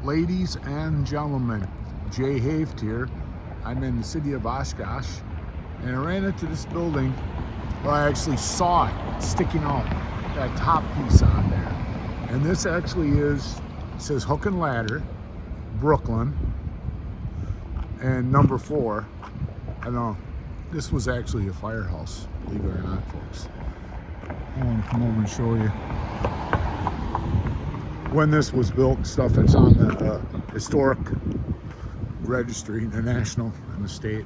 Ladies and gentlemen, Jay Haft here. I'm in the city of Oshkosh, and I ran into this building where I actually saw it sticking out, that top piece on there. And this actually is, it says Hook and Ladder, Brooklyn, and number 4. I don't know, this was actually a firehouse, believe it or not, folks. I want to come over and show you when this was built and stuff. It's on the historic registry, the national and the state.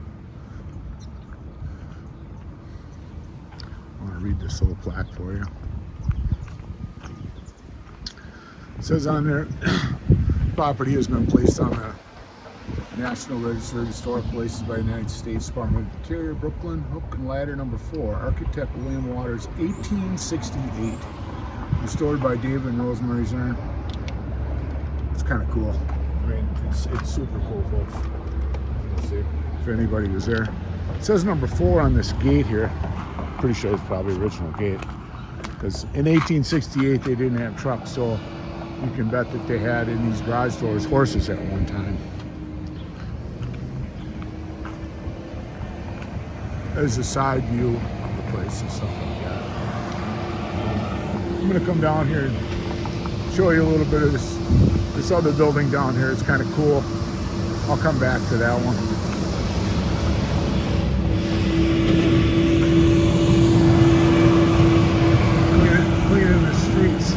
I want to read this little plaque for you. It says on there, property has been placed on the National Register of Historic Places by the United States Department of the Interior, Brooklyn, Hook and Ladder number 4, architect William Waters, 1868, restored by David and Rosemary Zern. It's kind of cool. I mean, it's super cool, folks. Let's see if anybody was there. It says number 4 on this gate here. Pretty sure it's probably the original gate, because in 1868 they didn't have trucks, so you can bet that they had in these garage doors horses at one time. There's a side view of the place and stuff like that. I'm gonna come down here and show you a little bit of this other building down here. It's kind of cool. I'll come back to that one. Cleaning the streets.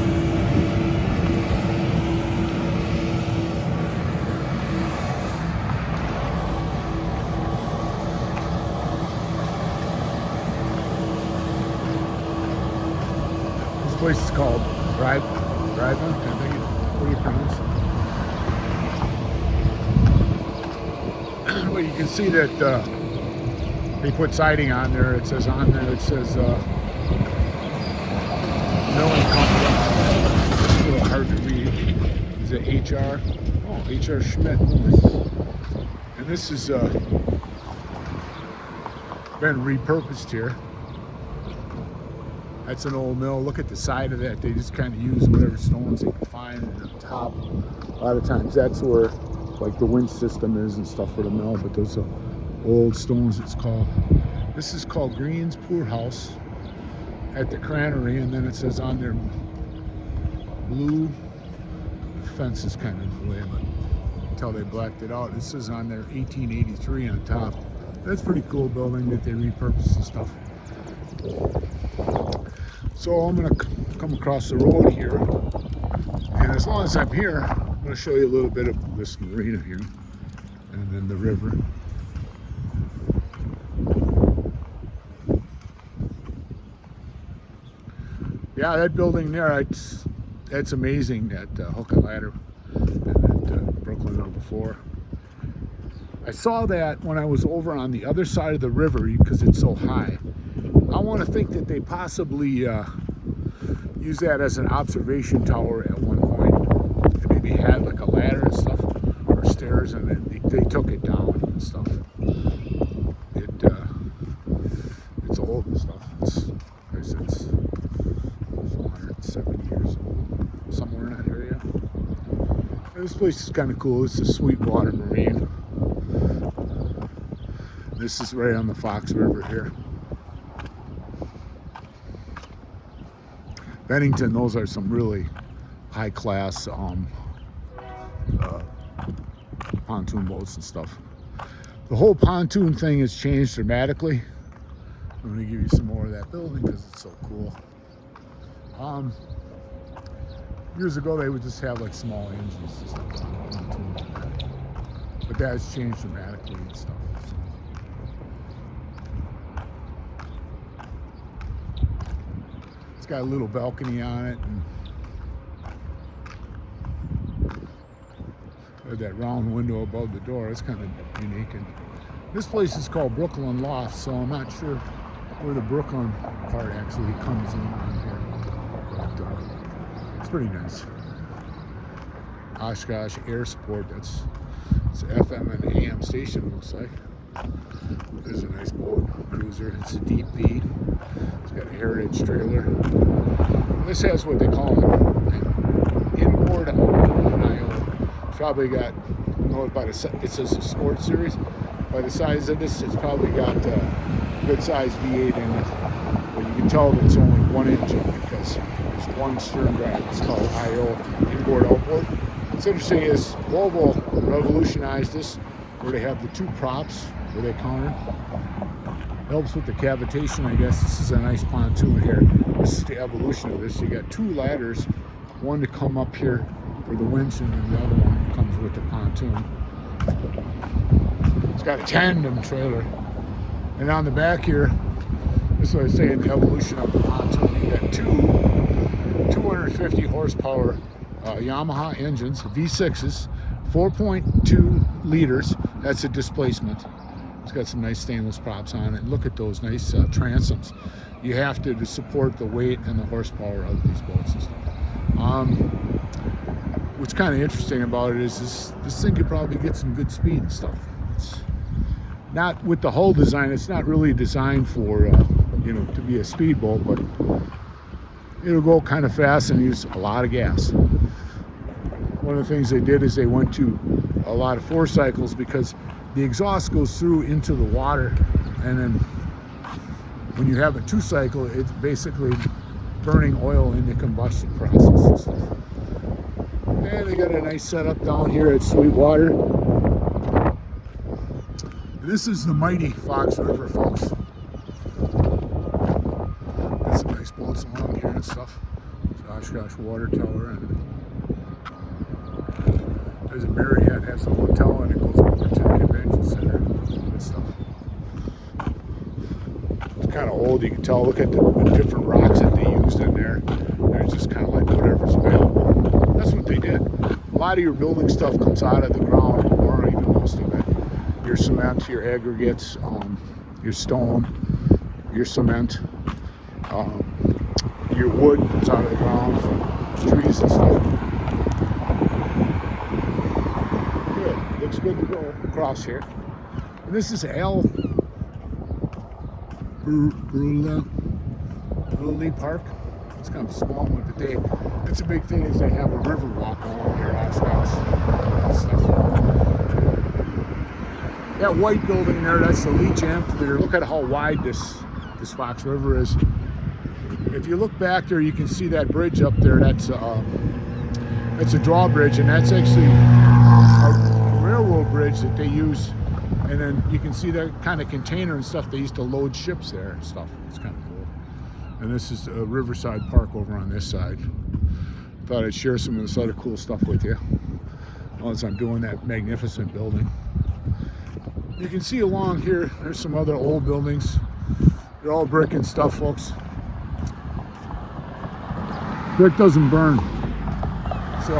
This place is called Drive-In, I think. What do you pronounce it? Well, you can see that they put siding on there. It says on there, it says milling company. It's a little hard to read. Is it HR? Oh, HR Schmidt. And this has been repurposed here. That's an old mill. Look at the side of that. They just kind of use whatever stones they can find, and on top, a lot of times that's where like the winch system is and stuff for the mill, but those are old stones. It's called, this is called Green's Poor House at the Crannery, and then it says on there blue, the fence is kind of in the way, but until they blacked it out. It says on there 1883 on top. That's a pretty cool building that they repurposed and stuff. So I'm gonna come across the road here, and as long as I'm here, I'm gonna show you a little bit of this marina here, and then the river. Yeah, that building there, that's amazing, that Hook and Ladder, and that Brooklyn number 4. I saw that when I was over on the other side of the river because it's so high. I want to think that they possibly use that as an observation tower at one point. They maybe had like a ladder and stuff, or stairs, and then they took it down and stuff. It's old and stuff. It's 470 years old, somewhere in that area. And this place is kind of cool. It's a Sweetwater Marine. This is right on the Fox River here. Bennington, those are some really high-class pontoon boats and stuff. The whole pontoon thing has changed dramatically. I'm going to give you some more of that building because it's so cool. Years ago, they would just have like small engines and stuff on the pontoon, but that has changed dramatically and stuff. So. Got a little balcony on it, and that round window above the door. It's kind of unique. And this place is called Brooklyn Loft, so I'm not sure where the Brooklyn part actually comes in on here, but it's pretty nice. Oshkosh Air Support, it's FM and AM station, it looks like. There's a nice boat, cruiser. It's a deep V. It's got a heritage trailer. This has what they call an inboard IO probably got, you know, it says a sports series. By the size of this, it's probably got a good size V8 in it. But you can tell that it's only one engine because there's one stern drive. It's called IO, inboard outboard. What's interesting is Volvo revolutionized this, where they have the two props where they counter. Helps with the cavitation, I guess. This is a nice pontoon here. This is the evolution of this. You got two ladders, one to come up here for the winch, and then the other one comes with the pontoon. It's got a tandem trailer. And on the back here, this is what I was saying, the evolution of the pontoon. You got two 250 horsepower Yamaha engines, V6s, 4.2 liters. That's a displacement. It's got some nice stainless props on it. Look at those nice transoms. You have to support the weight and the horsepower of these boats and stuff. What's kind of interesting about it is this thing could probably get some good speed and stuff. It's not with the hull design. It's not really designed for you know, to be a speedboat, but it'll go kind of fast and use a lot of gas. One of the things they did is they went to a lot of 4 cycles because the exhaust goes through into the water, and then when you have a 2 cycle, it's basically burning oil in the combustion process and stuff. And they got a nice setup down here at Sweetwater. This is the mighty Fox River, folks. Got some nice boats along here and stuff. There's Oshkosh Water Tower, and there's a Marriott, has a hotel, and it goes over to the convention center and stuff. It's kind of old, you can tell. Look at the different rocks that they used in there. They're just kind of like whatever's available. That's what they did. A lot of your building stuff comes out of the ground, or even most of it. Your cement, your aggregates, your stone, your cement, your wood comes out of the ground from trees and stuff. Looks good to go across here. And this is Al Brule Park. It's kind of a small one today. That's a big thing, is they have a river walk along here, Oshkosh and stuff. That white building there, that's the Leach Amphitheater. Look at how wide this Fox River is. If you look back there, you can see that bridge up there. That's a drawbridge, and that's actually a railroad bridge that they use. And then you can see that kind of container and stuff. They used to load ships there and stuff. It's kind of cool. And this is Riverside Park over on this side. Thought I'd share some of this other cool stuff with you as I'm doing that magnificent building. You can see along here, there's some other old buildings. They're all brick and stuff, folks. Brick doesn't burn. So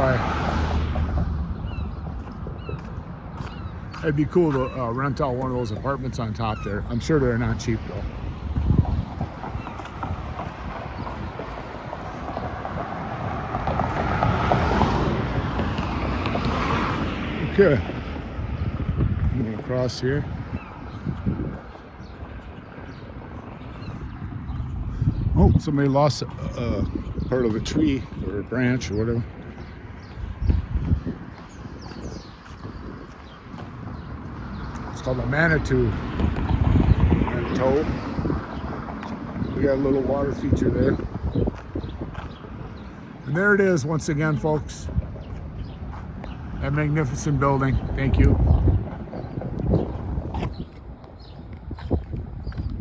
it'd be cool to rent out one of those apartments on top there. I'm sure they're not cheap though. Okay, I'm going to cross here. Oh, somebody lost part of a tree or a branch or whatever. It's called a Manitou. We got a little water feature there. And there it is once again, folks. That magnificent building. Thank you.